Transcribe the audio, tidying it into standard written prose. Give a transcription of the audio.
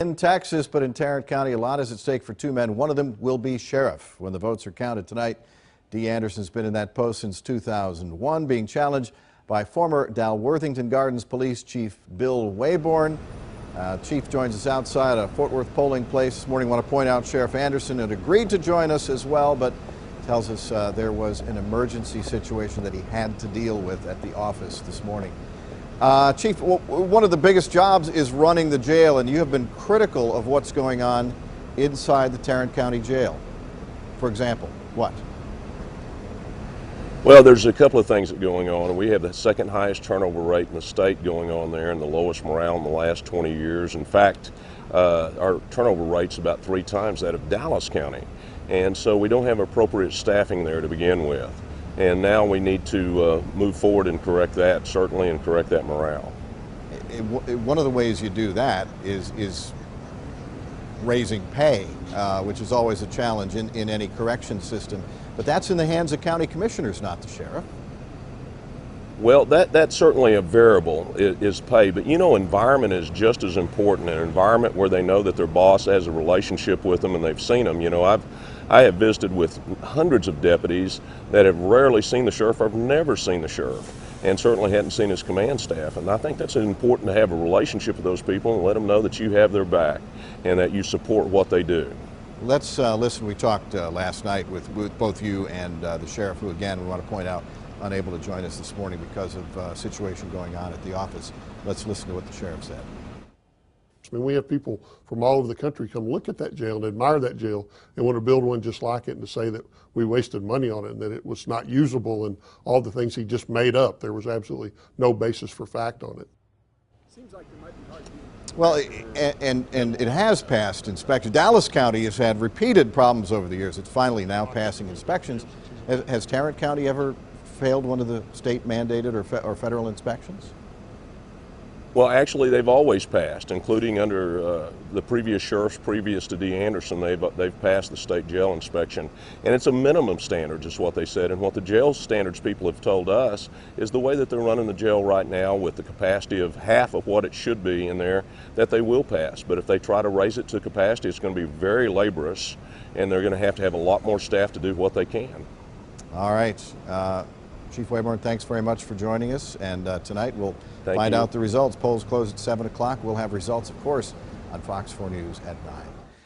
In Texas, but in Tarrant County, a lot is at stake for two men. One of them will be sheriff. When the votes are counted tonight, Dee Anderson's been in that post since 2001, being challenged by former Dalworthington Gardens Police Chief Bill Wayborn. Chief joins us outside a Fort Worth polling place this morning. I want to point out Sheriff Anderson had agreed to join us as well, but tells us there was an emergency situation that he had to deal with at the office this morning. Chief, one of the biggest jobs is running the jail, and you have been critical of what's going on inside the Tarrant County Jail. For example, what? Well, there's a couple of things that are going on. We have the second highest turnover rate in the state going on there and the lowest morale in the last 20 years. In fact, our turnover rate's about 3 times that of Dallas County. And so we don't have appropriate staffing there to begin with. And now we need to move forward and correct that, certainly, and correct that morale. One of the ways you do that is raising pay, which is always a challenge in any correction system. But that's in the hands of county commissioners, not the sheriff. Well, that's certainly a variable, is pay. But you know, environment is just as important. An environment where they know that their boss has a relationship with them and they've seen them. You know, I have visited with hundreds of deputies that have rarely seen the sheriff. I've never seen the sheriff, and certainly hadn't seen his command staff. And I think that's important to have a relationship with those people and let them know that you have their back and that you support what they do. Let's listen. We talked last night with both you and the sheriff, who, again, we want to point out, unable to join us this morning because of a situation going on at the office. Let's listen to what the sheriff said. I mean, we have people from all over the country come look at that jail and admire that jail and want to build one just like it, and to say that we wasted money on it and that it was not usable and all the things he just made up. There was absolutely no basis for fact on it. Seems like there might be hard to do. Well, and it has passed inspection. Dallas County has had repeated problems over the years. It's finally now passing inspections. Has Tarrant County ever failed one of the state mandated or federal inspections? Well, actually, they've always passed, including under the previous sheriffs previous to Dee Anderson. They've passed the state jail inspection, and it's a minimum standard, is what they said. And what the jail standards people have told us is the way that they're running the jail right now, with the capacity of half of what it should be in there, that they will pass. But if they try to raise it to capacity, it's going to be very laborious, and they're going to have a lot more staff to do what they can. All right. Chief Wayborn, thanks very much for joining us, and tonight we'll find out the results. Polls close at 7 o'clock. We'll have results, of course, on Fox 4 News at 9.